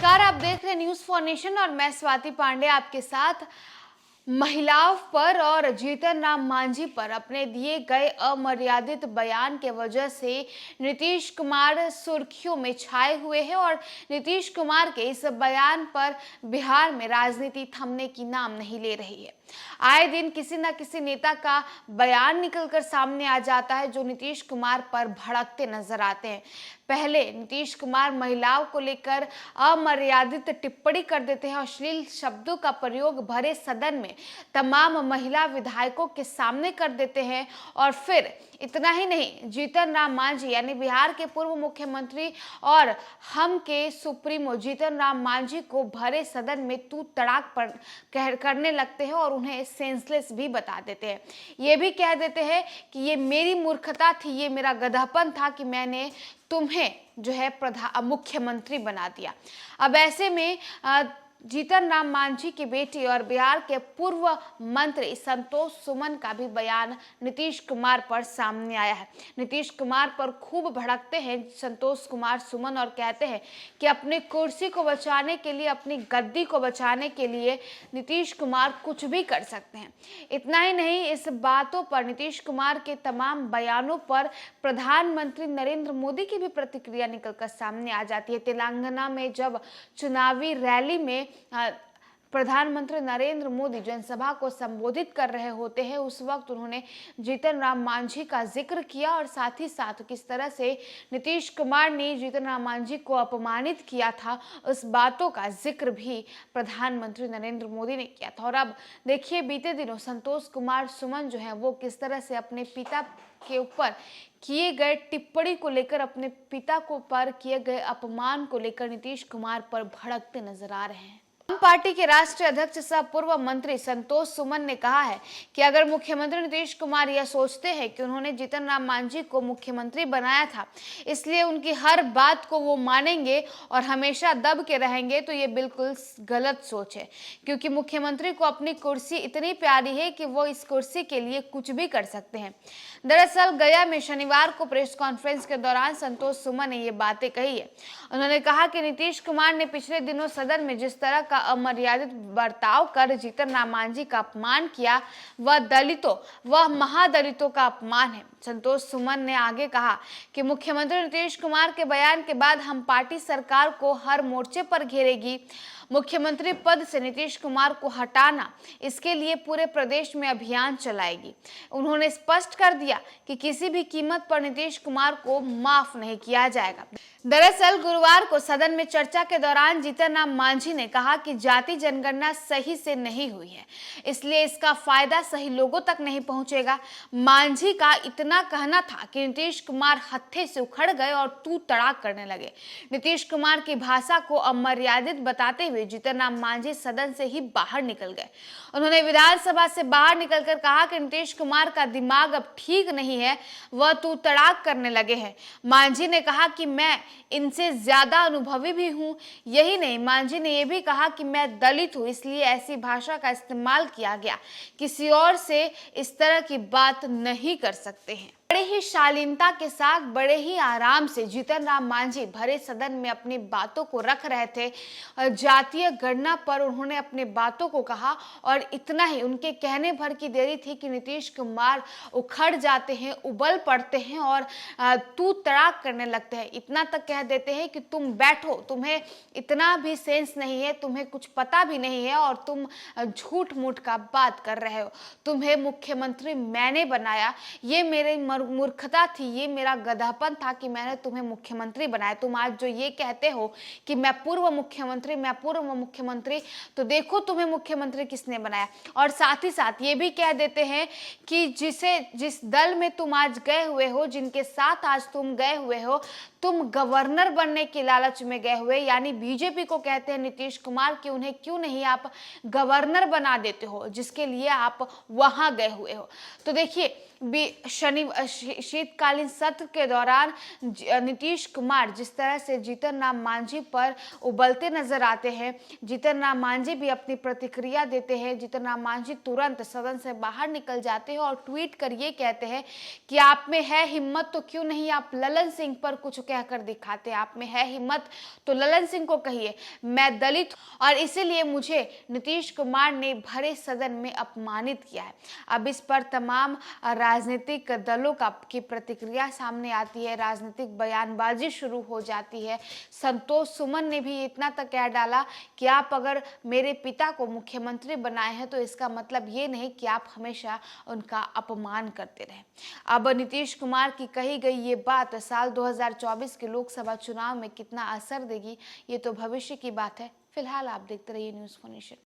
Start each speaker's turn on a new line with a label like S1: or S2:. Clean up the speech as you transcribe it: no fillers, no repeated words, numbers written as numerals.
S1: नमस्कार, आप देख रहे हैं न्यूज फॉर नेशन और मैं स्वाति पांडे आपके साथ। महिलाओं पर और जीतन राम मांझी पर अपने दिए गए अमर्यादित बयान के वजह से नीतीश कुमार सुर्खियों में छाए हुए हैं और नीतीश कुमार के इस बयान पर बिहार में राजनीति थमने की नाम नहीं ले रही है। आए दिन किसी न किसी नेता का बयान निकलकर सामने आ जाता है जो नीतीश कुमार पर भड़कते नजर आते हैं। पहले नीतीश कुमार महिलाओं को लेकर अमर्यादित टिप्पणी कर देते हैं, अश्लील शब्दों का प्रयोग भरे सदन में तमाम महिला विधायकों के सामने कर देते हैं और फिर इतना ही नहीं, जीतन राम मांझी यानी बिहार के पूर्व मुख्यमंत्री और हम के सुप्रीमो जीतन राम मांझी को भरे सदन में तू तड़ाक पर करने लगते हैं और उन्हें सेंसलेस भी बता देते हैं। ये भी कह देते हैं कि ये मेरी मूर्खता थी, ये मेरा गधापन था कि मैंने तुम्हें जो है मुख्यमंत्री बना दिया। अब ऐसे में जीतन राम मांझी की बेटी और बिहार के पूर्व मंत्री संतोष सुमन का भी बयान नीतीश कुमार पर सामने आया है। नीतीश कुमार पर खूब भड़कते हैं संतोष कुमार सुमन और कहते हैं कि अपनी कुर्सी को बचाने के लिए, अपनी गद्दी को बचाने के लिए नीतीश कुमार कुछ भी कर सकते हैं। इतना ही नहीं, इस बातों पर नीतीश कुमार के तमाम बयानों पर प्रधानमंत्री नरेंद्र मोदी की भी प्रतिक्रिया निकलकर सामने आ जाती है। तेलंगाना में जब चुनावी रैली में प्रधानमंत्री नरेंद्र मोदी जनसभा को संबोधित कर रहे होते हैं, उस वक्त उन्होंने जीतन राम मांझी का जिक्र किया और साथ ही साथ किस तरह से नीतीश कुमार ने जीतन राम मांझी को अपमानित किया था, उस बातों का जिक्र भी प्रधानमंत्री नरेंद्र मोदी ने किया था। और अब देखिए, बीते दिनों संतोष कुमार सुमन जो है वो किस तरह से अपने पिता के ऊपर किए गए टिप्पणी को लेकर, अपने पिता को पर किए गए अपमान को लेकर नीतीश कुमार पर भड़कते नजर आ रहे हैं। हम पार्टी के राष्ट्रीय अध्यक्ष सह पूर्व मंत्री संतोष सुमन ने कहा है कि अगर मुख्यमंत्री नीतीश कुमार यह सोचते हैं कि उन्होंने जीतन राम मांझी को मुख्यमंत्री बनाया था इसलिए उनकी हर बात को वो मानेंगे और हमेशा दब के रहेंगे, तो ये बिल्कुल गलत सोच है, क्योंकि मुख्यमंत्री को अपनी कुर्सी इतनी प्यारी है कि वो इस कुर्सी के लिए कुछ भी कर सकते हैं। दरअसल गया में शनिवार को प्रेस कॉन्फ्रेंस के दौरान संतोष सुमन ने ये बातें कही है। उन्होंने कहा कि नीतीश कुमार ने पिछले दिनों सदन में जिस तरह का अमर्यादित बर्ताव कर जीतन राम मांझी का अपमान किया, वह दलितों व महादलितों का अपमान है। संतोष सुमन ने आगे कहा कि मुख्यमंत्री नीतीश कुमार के बयान के बाद हम पार्टी सरकार को हर मोर्चे पर घेरेगी। मुख्यमंत्री पद से नीतीश कुमार को हटाना, इसके लिए पूरे प्रदेश में अभियान चलाएगी। उन्होंने स्पष्ट कर दिया कि किसी भी कीमत पर नीतीश कुमार को माफ नहीं किया जाएगा। दरअसल गुरुवार को सदन में चर्चा के दौरान जीतन राम मांझी ने कहा कि जाति जनगणना सही से नहीं हुई है, इसलिए इसका फायदा सही लोगों तक नहीं पहुंचेगा। मांझी का इतना कहना था कि नीतीश कुमार हत्थे से उखड़ गए और तू तड़ाक करने लगे। नीतीश कुमार की भाषा को अमर्यादित बताते हुए जीतन राम मांझी सदन से ही बाहर निकल गए। उन्होंने विधानसभा से बाहर निकलकर कहा कि नीतीश कुमार का दिमाग अब ठीक नहीं है, वह तू तड़ाक करने लगे हैं। मांझी ने कहा कि मैं इनसे ज्यादा अनुभवी भी हूं। यही नहीं, मांझी ने यह भी कहा कि मैं दलित हूं, इसलिए ऐसी भाषा का इस्तेमाल किया गया। किसी और से इस तरह की बात नहीं कर सकते हैं। बड़े ही शालीनता के साथ, बड़े ही आराम से जीतन राम मांझी भरे सदन में अपनी बातों को रख रहे थे। जातीय गणना पर उन्होंने अपने बातों को कहा और इतना ही, उनके कहने भर की देरी थी कि नीतीश कुमार उखड़ जाते हैं, उबल पड़ते हैं और तू तड़ाक करने लगते हैं। इतना तक कह देते हैं कि तुम बैठो, तुम्हें इतना भी सेंस नहीं है, तुम्हें कुछ पता भी नहीं है और तुम झूठ मूठ का बात कर रहे हो। तुम्हें मुख्यमंत्री मैंने बनाया, ये मेरे मूर्खता थी, ये मेरा गधापन था कि मैंने तुम्हें मुख्यमंत्री बनाया। तुम आज जो ये कहते हो कि मैं पूर्व मुख्यमंत्री, तो देखो तुम्हें मुख्यमंत्री किसने बनाया। और साथ ही साथ ये भी कह देते हैं कि जिस दल में तुम आज गए हुए हो, जिनके साथ आज तुम गए हुए हो, तुम गवर्नर बनने के लालच में गए हुए, यानी बीजेपी को कहते हैं नीतीश कुमार कि उन्हें क्यों नहीं आप गवर्नर बना देते हो, जिसके लिए आप वहां गए हुए हो। तो देखिए, शीतकालीन सत्र के दौरान नीतीश कुमार जिस तरह से जीतन राम मांझी पर उबलते नजर आते हैं, जीतन राम मांझी भी अपनी प्रतिक्रिया देते हैं। जीतन राम मांझी तुरंत सदन से बाहर निकल जाते हैं और ट्वीट कर ये कहते हैं कि आप में है हिम्मत तो क्यों नहीं आप ललन सिंह पर कुछ कहकर दिखाते हैं, आप में है हिम्मत तो ललन सिंह को कहिए, मैं दलित और इसीलिए मुझे नीतीश कुमार ने भरे सदन में अपमानित किया है। अब इस पर तमाम राजनीतिक दलों की प्रतिक्रिया सामने आती है, राजनीतिक बयानबाजी शुरू हो जाती है। संतोष सुमन ने भी इतना तक कह डाला कि आप अगर मेरे पिता को मुख्यमंत्री बनाए हैं तो इसका मतलब ये नहीं कि आप हमेशा उनका अपमान करते रहे। अब नीतीश कुमार की कही गई ये बात साल 2024 के लोकसभा चुनाव में कितना असर देगी, ये तो भविष्य की बात है। फिलहाल आप देखते रहिए न्यूज़4नेशन।